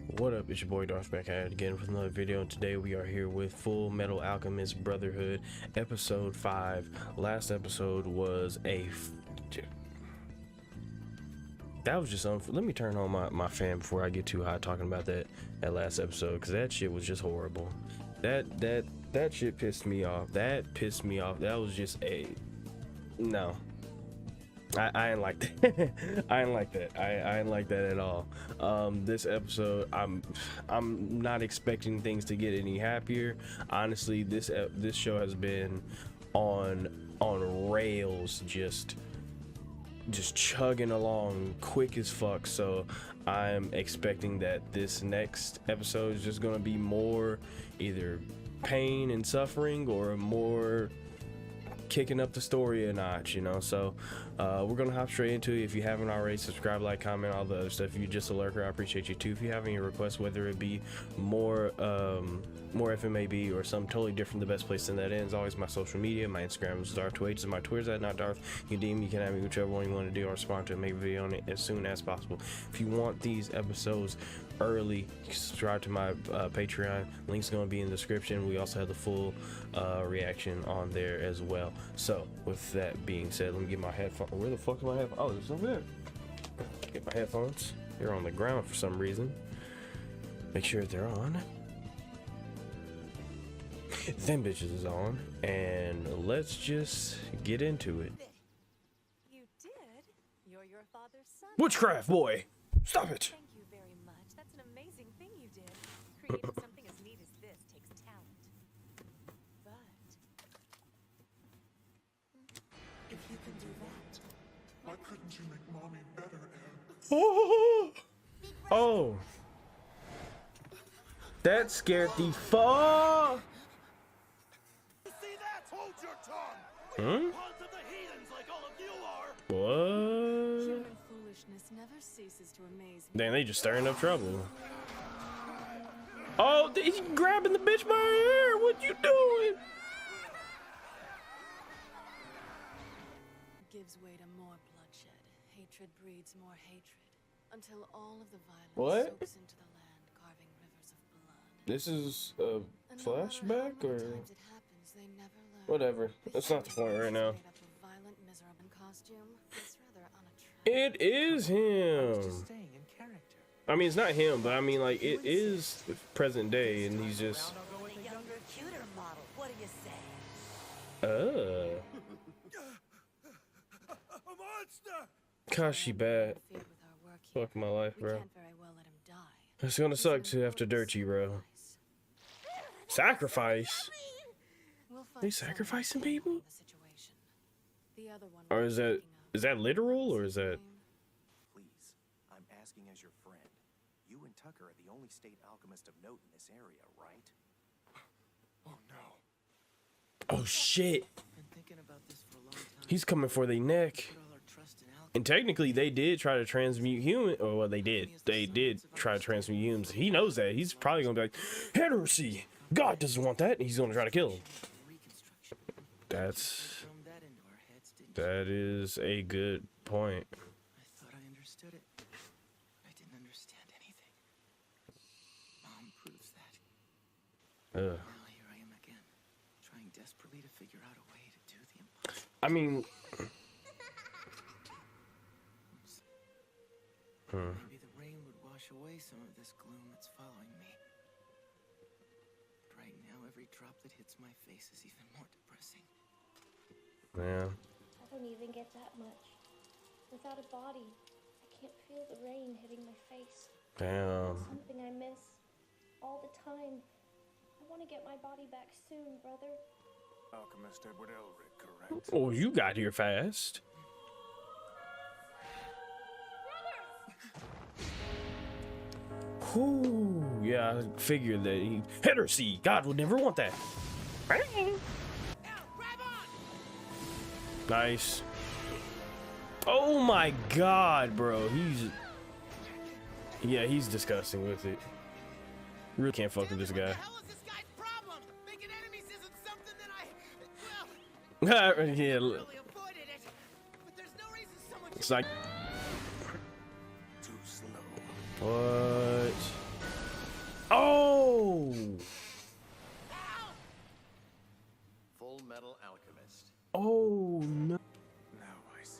What up, it's your boy Dvrth back at it again with another video, and today we are here with Fullmetal Alchemist Brotherhood episode 5. Last episode was that was just let me turn on my fan before I get too hot talking about that last episode, because that shit was just horrible. That shit pissed me off. That was just no. I ain't like that. I ain't like that. I ain't like that at all. This episode, I'm not expecting things to get any happier. Honestly, this show has been on rails, just chugging along quick as fuck. So I'm expecting that this next episode is just gonna be more either pain and suffering or more kicking up the story a notch, you know. So we're gonna hop straight into it. If you haven't already, subscribe, like, comment, all the other stuff. If you're just a lurker, I appreciate you too. If you have any requests, whether it be more FMAB or something totally different, the best place in that is always my social media. My Instagram is Dvrth, and my Twitter's at NotDarth. You DM me, you can have me whichever one you want to do, or respond to it, make a video on it as soon as possible. If you want these episodes early, subscribe to my Patreon. Link's gonna be in the description. We also have the full reaction on there as well. So with that being said, let me get my headphones. Where the fuck are my headphones? Oh, there's some there. Get my headphones. They're on the ground for some reason. Make sure they're on. Them bitches is on, and let's just get into it. You did? You're your father's son. Witchcraft boy, stop it. Thank you very much. That's an amazing thing you did. Creating something as neat as this takes talent. But if you can do that, why couldn't you make mommy better, Ed? Oh, that scared the fuck. See that? Hold your tongue. Hmm? Pods of the heathens like all of you are. What? human foolishness never ceases to amaze me. Damn, they just stirring up trouble. Oh, he's grabbing the bitch by her hair. What you doing? Gives way to more bloodshed. Hatred breeds more hatred. Until all of the violence What? soaks into the land, carving rivers of blood. This is a And no matter flashback how many or times it happens, they never learn. whatever? That's not the point right now. Made up of violent, miserable costume. It's rather unattractive. It is him. Staying in character. I mean, it's not him, but I mean, like, it is present day, and he's just. With a younger, cuter model. What do you say? A monster! Gosh, she bad. Interfered with our work here. Fuck my life, We bro. can't very well let him die. It's gonna suck to have to dirt you, bro. Sacrifice? We'll find They someone sacrificing to handle people? the situation. The other one Or we're is that thinking of. literal, or is that? Please, I'm asking as your friend. You and Tucker are the only state alchemist of note in this area, right? Oh no. Oh shit! Been thinking about this for a long time. He's coming for their neck. Put all our trust in alchemy. And technically, they did try to transmute human. Or well, they did. They did try to transmute humans. He knows that. He's probably gonna be like, heresy. God doesn't want that. And he's gonna try to kill him. Reconstruction. That's Drummed that into our heads, didn't you? that is a good point. I thought I understood it. I didn't understand anything. Mom proves that. Ugh. Now here I am again, trying desperately to figure out a way to do the impossible. I mean, Maybe the rain would wash away some of this gloom that's following me. But right now, every drop that hits my face is even more depressing. yeah. I don't even get that much. Without a body, I can't feel the rain hitting my face. Damn. Something I miss all the time. I want to get my body back soon, brother. Alchemist Edward Elric, correct? Oh, you got here fast. Whew, yeah, I figured that he heresy. God would never want that. Nice. Oh my God, bro. He's disgusting with it. Really can't fuck with this guy. What the hell is this guy's problem? Making enemies isn't something that I, Yeah, really avoided it. But there's no reason someone it's like Too slow. what?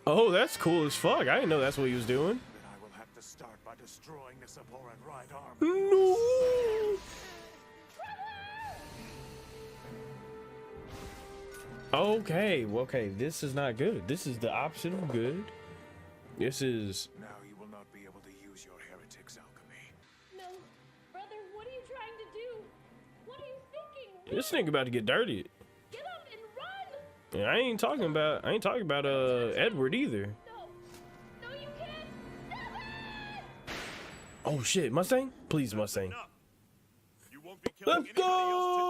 Oh, that's cool as fuck. I didn't know that's what he was doing. Then I will have to start by destroying this abhorrent right arm. No. Okay, well, okay, this is not good. This is the opposite of good. This is... Now you will not be able to use your heretic's alchemy. No, brother, what are you trying to do? What are you thinking? This nigga about to get dirty. Get up and run! And I ain't talking about Edward either. No, you can't. Stop it! Oh shit, Mustang? Please, Mustang. You won't be killing Let's anybody else today,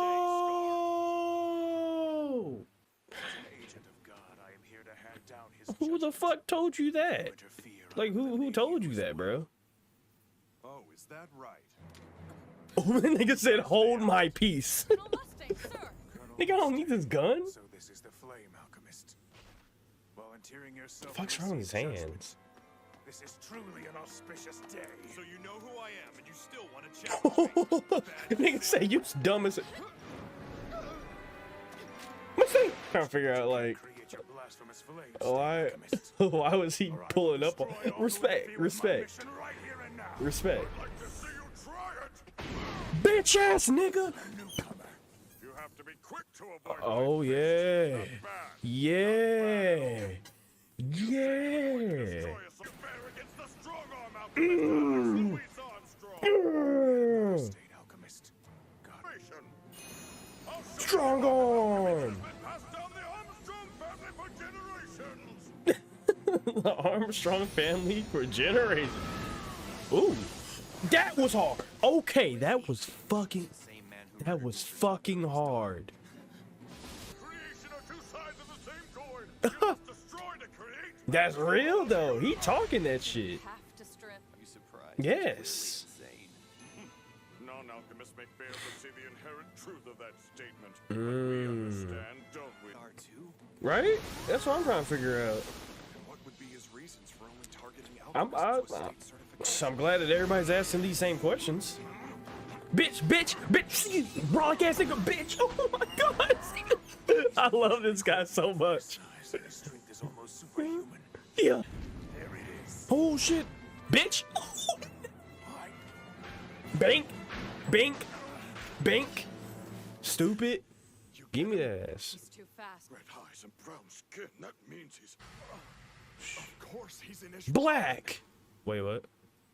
go! Scar. As an agent of God, I am here to hand down his Who the fuck told you that? interfere. Like, who told you that, bro? Oh, is that right? Oh, the nigga said, hold my peace. Colonel Mustang, sir. Nigga, I don't need this gun. So this is the Flame Alchemist. Volunteering yourself. Fuck's to wrong with his receive hands? judgment. This is truly an auspicious day. So you know who I am, and you still want to challenge me? The nigga say you dumb as a... Mustang! Trying to figure out, like, Create your blasphemous flames, why, Alchemist. why was he Or I will pulling up on... destroy all who Respect, interfere with my respect, mission right here and now. respect. I'd like to see you try it. Bitch ass nigga! Newcomer. You have to be quick to avoid Oh, my yeah. face. Not bad. Yeah. Yeah. Destroy us to bear against the strong arm alchemist, Louis Armstrong. State alchemist. God. I'll show Strong you how arm! it's been passed down the Armstrong family for generations. The Armstrong family for generations. Ooh, that was hard. Okay, that was fucking... Same man who That was fucking hard. Creation are two sides of the same coin. You must destroy to create. That's real though. He talking that shit. Have to strip. you surprised? Yes. Insane. Non-alchemists may fail to see the inherent truth of that statement. But we understand, don't we? R2? Right? That's what I'm trying to figure out. What would be his reasons for only targeting I'm alchemists with state certification? I'm glad that everybody's asking these same questions. Bitch, bitch, bitch, brolic ass nigga, bitch. Oh my god. I love this guy so much. Size and his strength is almost superhuman. Yeah. There it is. Oh shit. Bitch. Bank. Bink. Bink. Stupid. Give me that ass. He's too fast. Red eyes and brown skin. That means he's. Of course, he's in his. Black. Wait, what?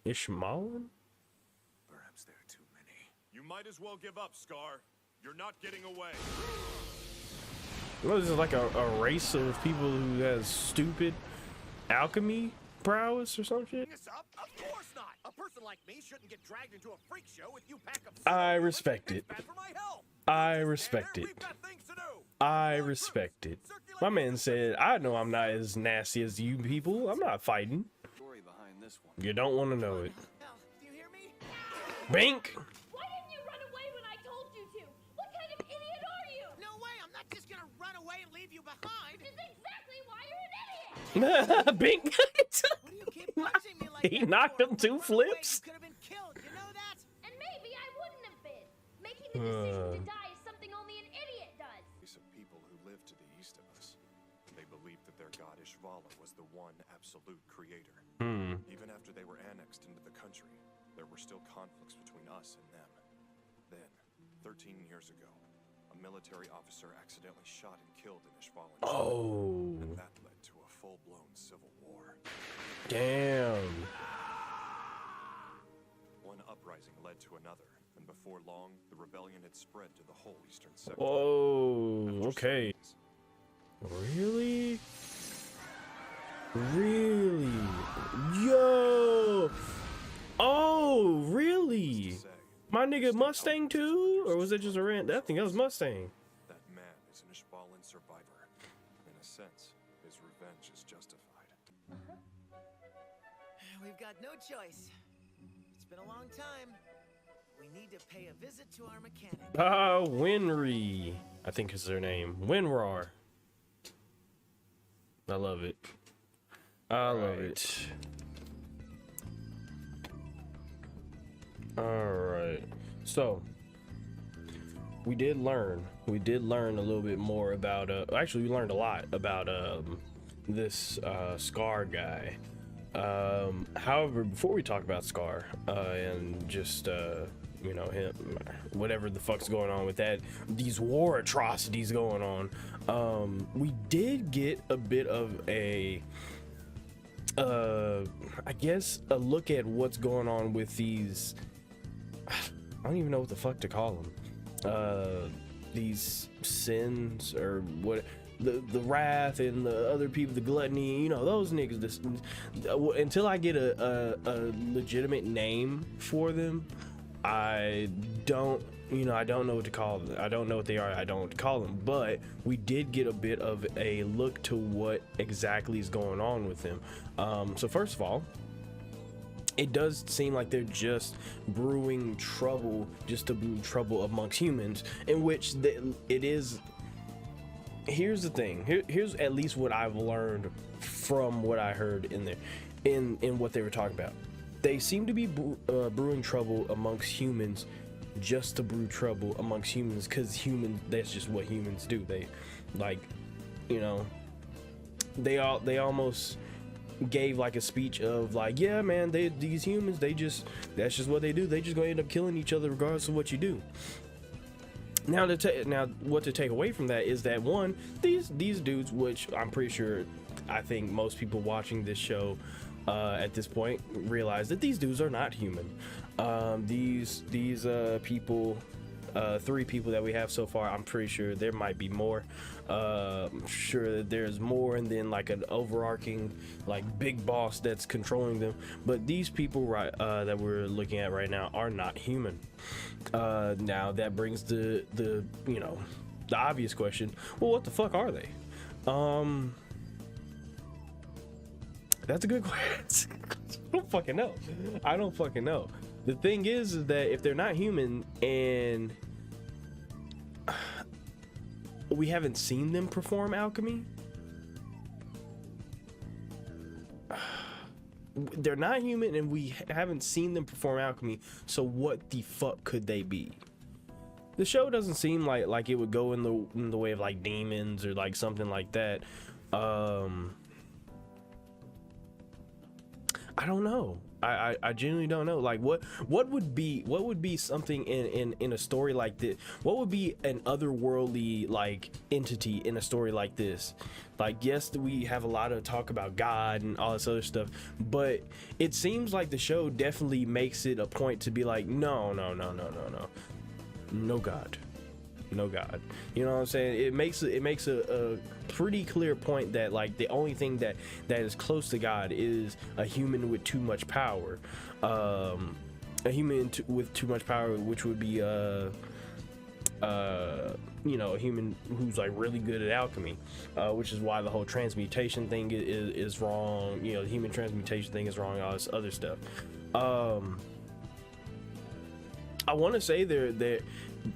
Ishmael? Perhaps there are too many. You might as well give up, Scar. You're not getting away. What is this, like a race of people who has stupid alchemy prowess or some shit? This up? Of course not. A person like me shouldn't get dragged into a freak show with you pack of. I respect it. It's bad for my health. I respect it. We've got things to do. I respect it. My man said, I know I'm not as nasty as you people. I'm not fighting. Story behind this one. You don't want to know it. Hell, do you hear me? Bink! Why didn't you run away when I told you to? What kind of idiot are you? No way. I'm not just gonna run away and leave you behind. This is exactly why you're an idiot! Bink! What do you keep punching me like He that knocked for? him 2 Run away, flips. You could have been killed. You know that? And maybe I wouldn't have been. Making the decision to die is something only an idiot does. Of people who lived to the east of us. They believed that their god Ishvala was the one absolute creator. Even after they were annexed into the country, there were still conflicts between us and them. Then, 13 years ago, a military officer accidentally shot and killed an Ishvalan. Oh, And that led to a full-blown civil war. damn. One uprising led to another, and before long, the rebellion had spread to the whole eastern sector. Oh, okay. Really? Really? Yo! Oh, really? My nigga Mustang too? Or was it just a rant? I think that was Mustang. That man is an Ishvalan survivor. In a sense, his revenge is justified. We've got no choice. It's been a long time. We need to pay a visit to our mechanic. Winry, I think is her name. Winrar. I love it. I love it. Alright. So we did learn a little bit more about actually we learned a lot about Scar guy. However, before we talk about Scar and just you know, him, whatever the fuck's going on with that, these war atrocities going on, we did get a bit of a I guess a look at what's going on with these, I don't even know what the fuck to call them, these sins or what, the wrath and the other people, the gluttony, you know, those niggas. Until I get a legitimate name for them, I don't know what to call them. I don't know what they are. I don't call them. But we did get a bit of a look to what exactly is going on with them. So first of all, it does seem like they're just brewing trouble, just to brew trouble amongst humans, in which it is. Here's the thing. Here's at least what I've learned from what I heard in there, in what they were talking about. They seem to be brewing trouble amongst humans, just to brew trouble amongst humans, because humans, that's just what humans do. They, like, you know, they almost gave like a speech of like, yeah man, these humans, that's just what they do. They just gonna end up killing each other regardless of what you do. Now what to take away from that is that, one, these dudes, which I'm pretty sure, I think most people watching this show at this point realize that these dudes are not human. These people, 3 people that we have so far, I'm pretty sure there might be more. I'm sure that there's more, and then like an overarching like big boss that's controlling them. But these people that we're looking at right now are not human. Now that brings the you know, the obvious question. Well, what the fuck are they? That's a good question. I don't fucking know. The thing is that if they're not human and we haven't seen them perform alchemy, they're not human and we haven't seen them perform alchemy, so what the fuck could they be? The show doesn't seem like it would go in the way of like demons or like something like that. I don't know. I genuinely don't know. Like what would be something in a story like this? What would be an otherworldly like entity in a story like this? Like, yes, we have a lot of talk about God and all this other stuff, but it seems like the show definitely makes it a point to be like, no God. No God. You know what I'm saying? It makes a pretty clear point that like the only thing that is close to God is a human with too much power. A human with too much power, which would be you know, a human who's like really good at alchemy, which is why the whole transmutation thing is wrong. You know, the human transmutation thing is wrong, all this other stuff. I want to say that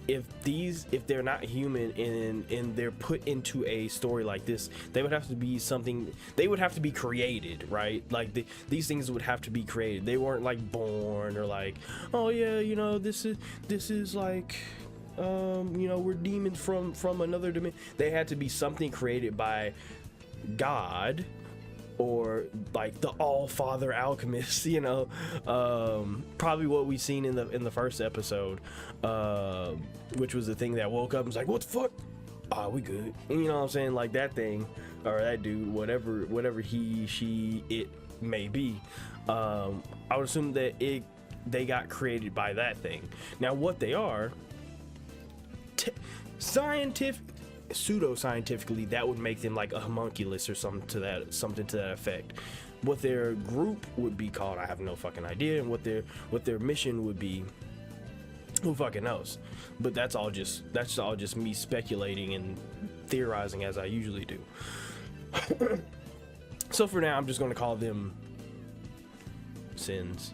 if they're not human and they're put into a story like this, they would have to be something, they would have to be created, right? Like these things would have to be created. They weren't like born or like, oh yeah, you know, this is like you know, we're demons from another dimension. They had to be something created by God, or like the all-father alchemist, you know, probably what we seen in the first episode, which was the thing that woke up and was like, what the fuck? Ah, we good. And you know what I'm saying? Like that thing, or that dude, whatever he, she, it may be. I would assume that they got created by that thing. Now what they are, pseudo-scientifically, that would make them like a homunculus or something to that effect. What their group would be called, I have no fucking idea, and what their mission would be, who fucking knows? But that's all just me speculating and theorizing as I usually do. So for now, I'm just gonna call them sins.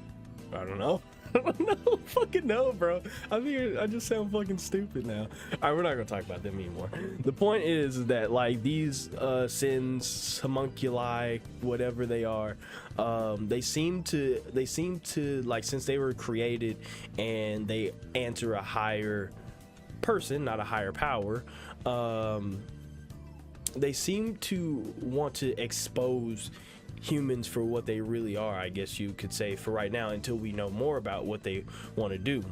I don't know. I don't know. Fucking no, bro. I think I just sound fucking stupid now. Alright, we're not gonna talk about them anymore. The point is that like these sins, homunculi, whatever they are, they seem to like, since they were created and they answer a higher person, not a higher power, they seem to want to expose humans for what they really are, I guess you could say, for right now, until we know more about what they want to do.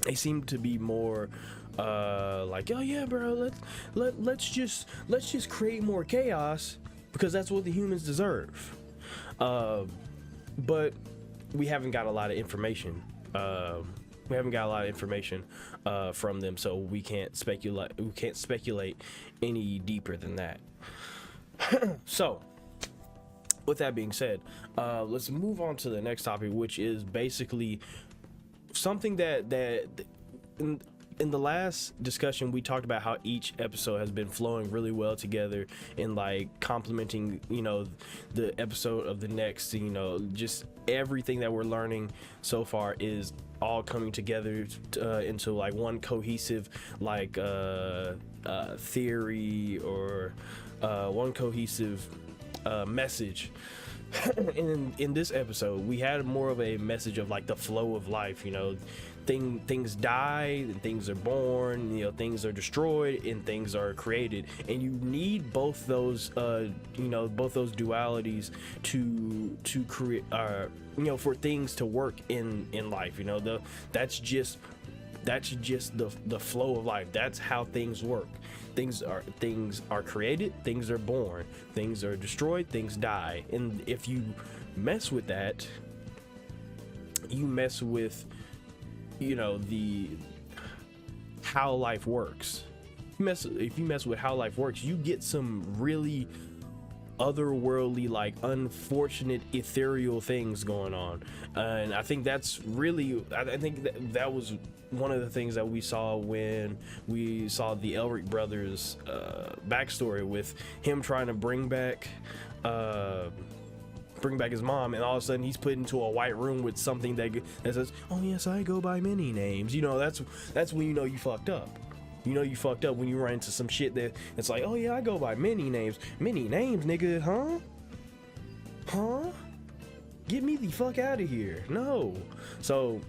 They seem to be more like, oh yeah, bro, let's just create more chaos because that's what the humans deserve. But we haven't got a lot of information. From them, so we can't speculate any deeper than that. So, with that being said, let's move on to the next topic, which is basically something that in the last discussion we talked about how each episode has been flowing really well together and like complementing, you know, the episode of the next, you know, just everything that we're learning so far is all coming together into like one cohesive like theory or one cohesive message. In this episode we had more of a message of like the flow of life, you know, things die and things are born, you know, things are destroyed and things are created, and you need both those you know, both those dualities to create you know, for things to work in life, you know. That's just the flow of life. That's how things work. Things are created, things are born, things are destroyed, things die. And if you mess with that, you mess with, you know, the how life works. If you mess with how life works, you get some really otherworldly, like unfortunate ethereal things going on. And I think that's really, I think that was one of the things that we saw when we saw the Elric brothers backstory with him trying to bring back his mom, and all of a sudden he's put into a white room with something that says, oh yes, I go by many names. You know, that's when you know you fucked up. You know you fucked up when you run into some shit that it's like, oh yeah, I go by many names. Many names, nigga, huh? Get me the fuck out of here. No. So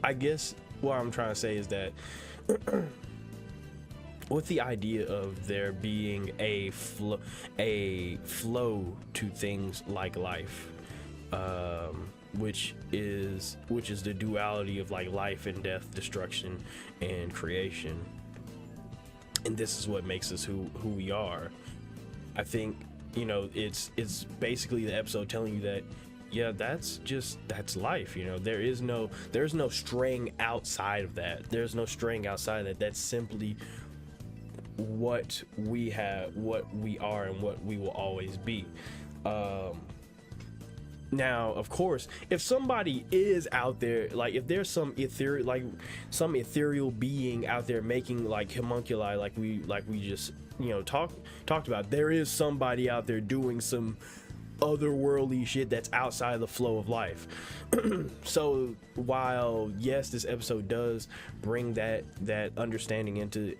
I guess what I'm trying to say is that with the idea of there being a flow to things like life, which is the duality of like life and death, destruction and creation, and this is what makes us who we are. I think, you know, it's basically the episode telling you that, yeah, that's life. You know, there's no string outside of that. There's no string outside of that. That's simply what we have, what we are, and what we will always be. Now, of course, if somebody is out there, like if there's some ethereal being out there making like homunculi, like we just, you know, talked about, there is somebody out there doing some otherworldly shit that's outside the flow of life. So while yes, this episode does bring that understanding into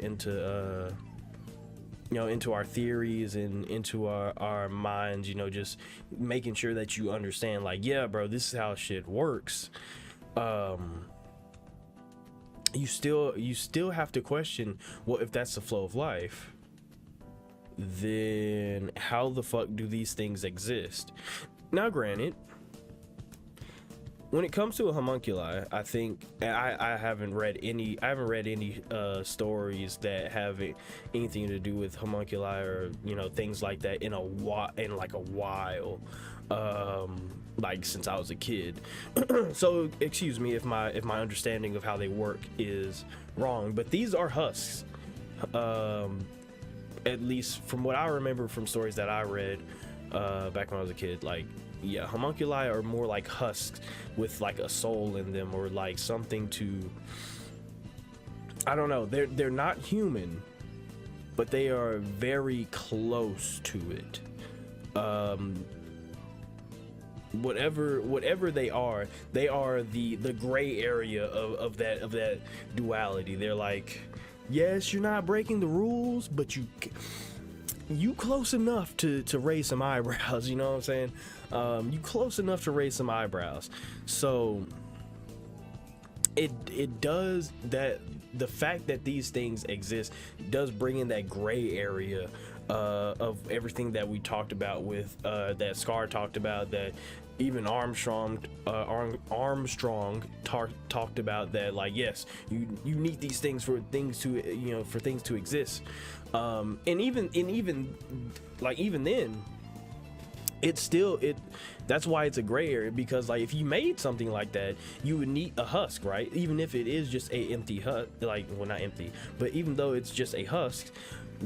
you know, into our theories and into our minds, you know, just making sure that you understand, like, yeah, bro, this is how shit works. You still have to question, well, if that's the flow of life, then how the fuck do these things exist? Now, granted, when it comes to a homunculi, I think I haven't read any stories that have anything to do with homunculi or, you know, things like that in a while, like since I was a kid. So excuse me if my understanding of how they work is wrong, but these are husks. At least from what I remember from stories that I read back when I was a kid, like, yeah, homunculi are more like husks with like a soul in them, or like something to, I don't know, they're not human, but they are very close to it. Whatever they are the gray area of that duality. They're like, yes, you're not breaking the rules, but you close enough to raise some eyebrows, you know what I'm saying? You close enough to raise some eyebrows. So it does that. The fact that these things exist does bring in that gray area of everything that we talked about with that Scar talked about, that even Armstrong talked about, that like, yes, you need these things for things to exist, and even then that's why it's a gray area, because like if you made something like that, you would need a husk, right? Even if it is just a empty husk, like, well, not empty, but even though it's just a husk,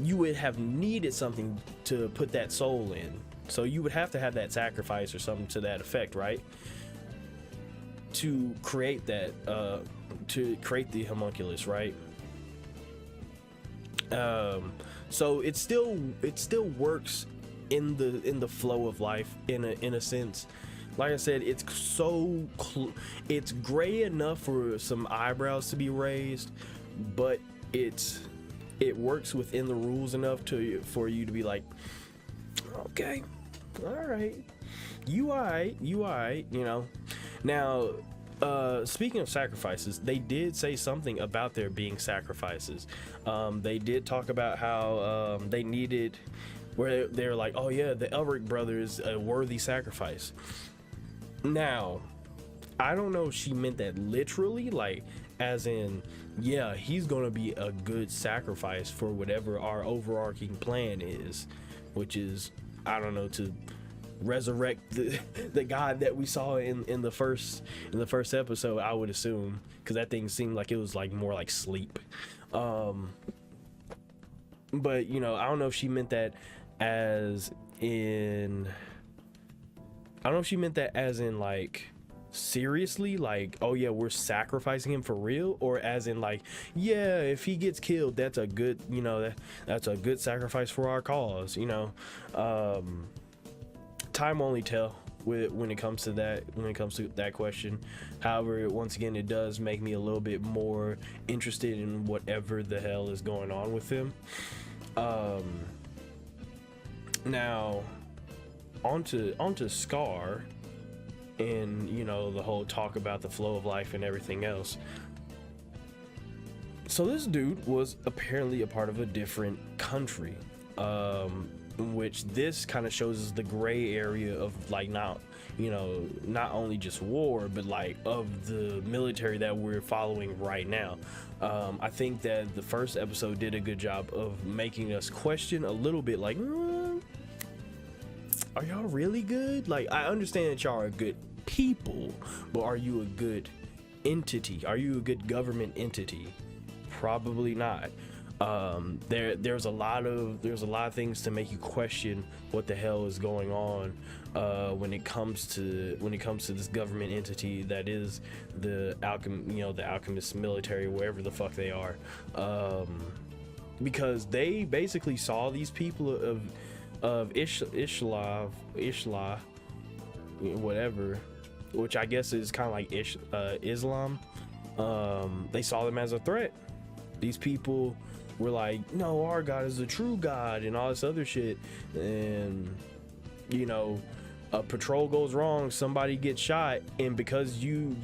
you would have needed something to put that soul in. So you would have to have that sacrifice or something to that effect, right? To create that, to create the homunculus, right? So it still works in the flow of life in a sense. Like I said, it's it's gray enough for some eyebrows to be raised, but it works within the rules enough for you to be like, okay, all right, you alright, you know. Now, speaking of sacrifices, they did say something about there being sacrifices. They did talk about how they needed, where they're like, oh yeah, the Elric brothers, a worthy sacrifice. Now, I don't know if she meant that literally, like as in, yeah, he's gonna be a good sacrifice for whatever our overarching plan is, which is, I don't know, to resurrect the god that we saw in the first episode, I would assume, because that thing seemed like it was like more like sleep. But you know, I don't know if she meant that as in, like seriously, like, oh yeah, we're sacrificing him for real, or as in like, yeah, if he gets killed, that's a good, you know, that's a good sacrifice for our cause, you know. Time only tell when it comes to that question. However, once again, it does make me a little bit more interested in whatever the hell is going on with him. Now onto Scar, and you know, the whole talk about the flow of life and everything else. So this dude was apparently a part of a different country, which this kind of shows us the gray area of like, not only just war, but like of the military that we're following right now. I think that the first episode did a good job of making us question a little bit, like, are y'all really good? Like, I understand that y'all are good people, but are you a good entity? Are you a good government entity? Probably not. There's a lot of things to make you question what the hell is going on when it comes to this government entity that is the Alchemist military, wherever the fuck they are, because they basically saw these people of Ishla, whatever, which I guess is kind of like Islam. They saw them as a threat. These people were like, no, our God is the true God and all this other shit. And you know, a patrol goes wrong, somebody gets shot, and because you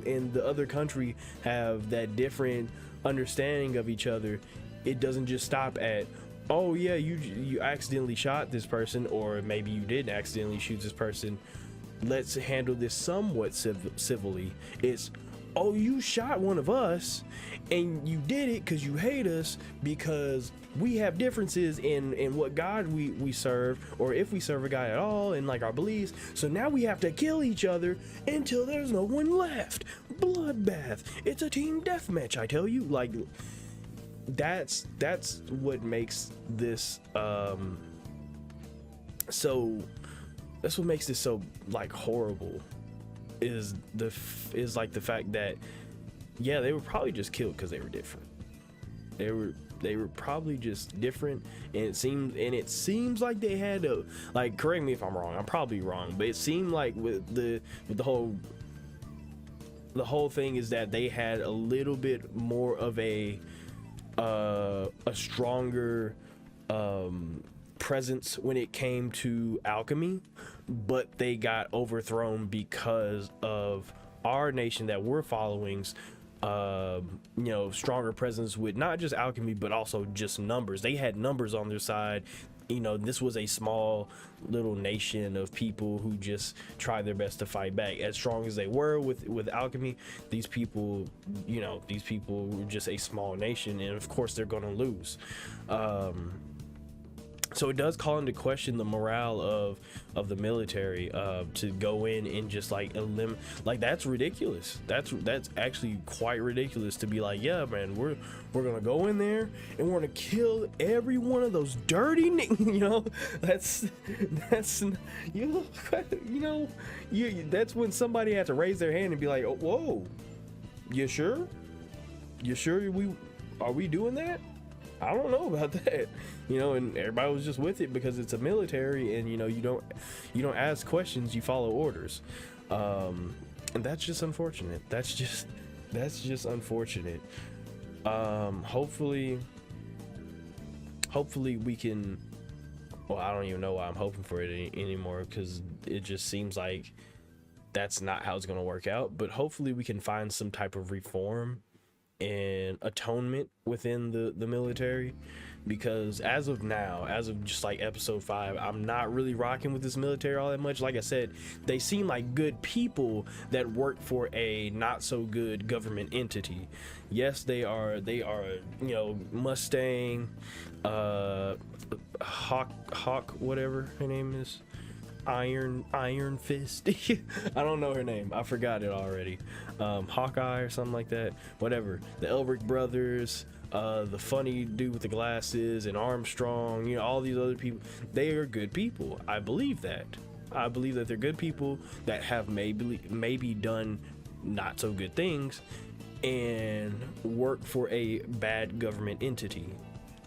and the other country have that different understanding of each other, it doesn't just stop at, oh yeah, you accidentally shot this person, or maybe you didn't accidentally shoot this person, let's handle this somewhat civilly. It's, oh, you shot one of us, and you did it because you hate us, because we have differences in what God we serve, or if we serve a God at all, and like our beliefs. So now we have to kill each other until there's no one left. Bloodbath. It's a team deathmatch, I tell you. Like, that's what makes this so like horrible, is like the fact that, yeah, they were probably just killed because they were different. They were probably just different, and it seems like they had to, like, correct me if I'm wrong, I'm probably wrong, but it seemed like with the whole thing is that they had a little bit more of a stronger presence when it came to alchemy, but they got overthrown because of our nation that we're following's you know, stronger presence with not just alchemy but also just numbers. They had numbers on their side. You know, this was a small little nation of people who just tried their best to fight back. As strong as they were with alchemy, these people, you know, these people were just a small nation, and of course they're gonna lose. So it does call into question the morale of the military to go in and just like like that's ridiculous. That's actually quite ridiculous to be like, yeah, man, we're gonna go in there and we're gonna kill every one of those dirty you know, that's you know, that's when somebody had to raise their hand and be like, oh, whoa, you sure are we doing that? I don't know about that, you know. And everybody was just with it because it's a military, and you know, you don't ask questions, you follow orders, and that's just unfortunate. That's just unfortunate. Hopefully we can, well, I don't even know why I'm hoping for it anymore, because it just seems like that's not how it's going to work out. But hopefully we can find some type of reform and atonement within the military, because as of now, as of just like episode 5, I'm not really rocking with this military all that much. Like I said, they seem like good people that work for a not so good government entity. Yes, they are, you know, Mustang, Hawk, whatever her name is, Iron Fist. I don't know her name, I forgot it already. Hawkeye or something like that, whatever. The Elric brothers, the funny dude with the glasses, and Armstrong, you know, all these other people, they are good people. I believe that they're good people that have maybe done not so good things and work for a bad government entity.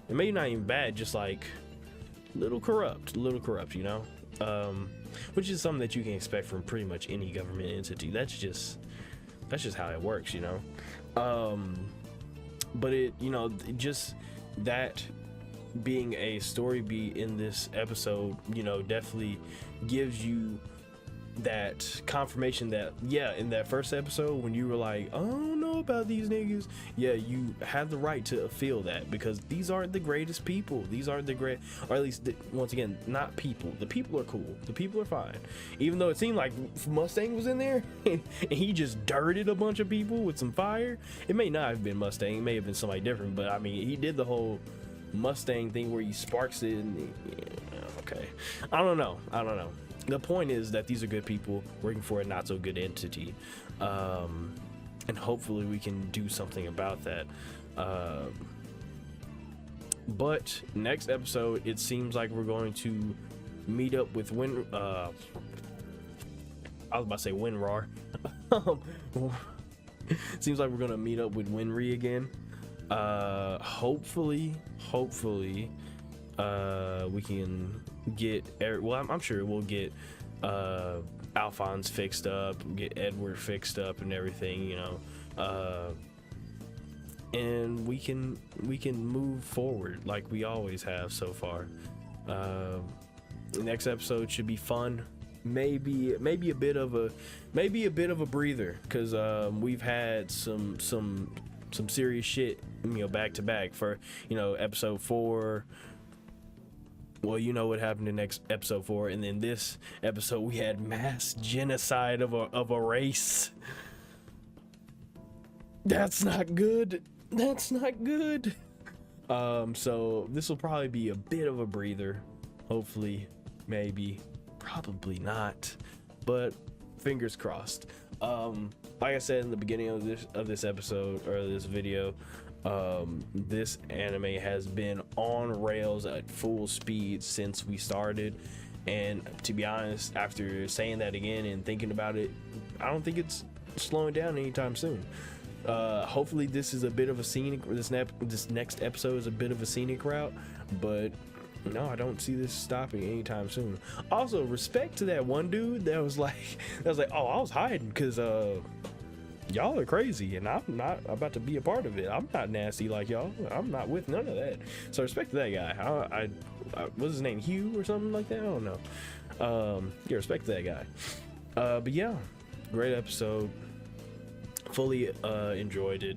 And maybe not even bad, just like little corrupt, you know. Which is something that you can expect from pretty much any government entity. That's just how it works, you know. But it, you know, just that being a story beat in this episode, you know, definitely gives you that confirmation that, yeah, in that first episode when you were like, I don't know about these niggas, yeah, you have the right to feel that, because these aren't the greatest people. These aren't the great, or at least once again, not people. The people are cool, the people are fine, even though it seemed like Mustang was in there and he just dirted a bunch of people with some fire. It may not have been Mustang, it may have been somebody different, but I mean, he did the whole Mustang thing where he sparks it and, yeah, okay, I don't know. The point is that these are good people working for a not so good entity, and hopefully we can do something about that. But next episode, it seems like we're going to meet up with I was about to say WinRAR. Seems like we're gonna meet up with Winry again. Hopefully we can get I'm sure we'll get Alphonse fixed up, get Edward fixed up and everything, you know, and we can move forward like we always have so far. The next episode should be fun, maybe a bit of a breather, because we've had some serious shit, you know, back to back. For, you know, episode 4, well, you know what happened in next episode 4, and then this episode we had mass genocide of a race. That's not good. So this will probably be a bit of a breather, hopefully, maybe, probably not, but fingers crossed. Like I said in the beginning of this episode, or this video, this anime has been on rails at full speed since we started, and to be honest, after saying that again and thinking about it, I don't think it's slowing down anytime soon. Hopefully this is a bit of a scenic, this next episode is a bit of a scenic route, but no, I don't see this stopping anytime soon. Also, respect to that one dude that was like, oh, I was hiding because y'all are crazy and I'm not about to be a part of it. I'm not nasty like y'all. I'm not with none of that. So respect to that guy. I what's his name, Hugh or something like that? I don't know. Yeah, respect to that guy. But yeah, great episode. fully enjoyed it.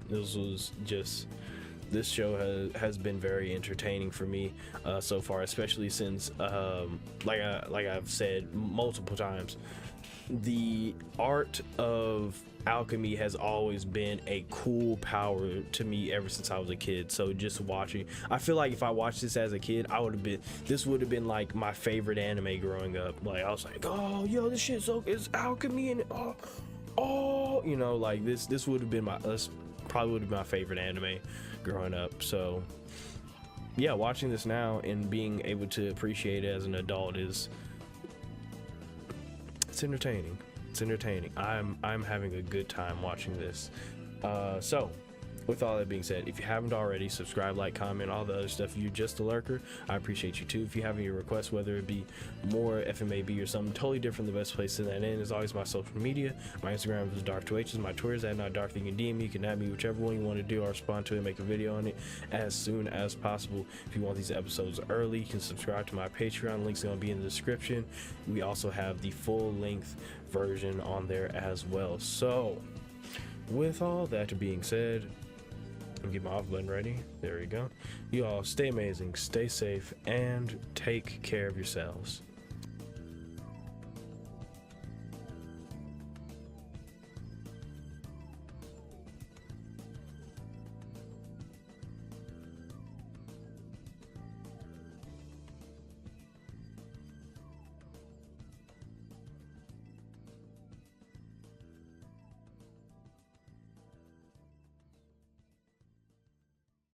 This show has been very entertaining for me so far, especially since like I've said multiple times, the art of alchemy has always been a cool power to me ever since I was a kid. So just watching, I feel like if I watched this as a kid, this would have been like my favorite anime growing up. Like I was like, oh yo, this shit's so, it's alchemy, and oh you know, like this would have been probably would have been my favorite anime growing up. So yeah, watching this now and being able to appreciate it as an adult it's entertaining. It's entertaining. I'm having a good time watching this. So with all that being said, if you haven't already, subscribe, like, comment, all the other stuff. If you're just a lurker, I appreciate you too. If you have any requests, whether it be more FMAB or something totally different, the best place to send that in is always my social media. My Instagram is Dvrth, my Twitter is @NotDarth. You can DM me, you can add me, whichever one you want to do. I'll respond to it, make a video on it as soon as possible. If you want these episodes early, you can subscribe to my Patreon. Links are going to be in the description. We also have the full length version on there as well. So with all that being said, I'll get my off button ready. There we go. You all stay amazing, stay safe, and take care of yourselves.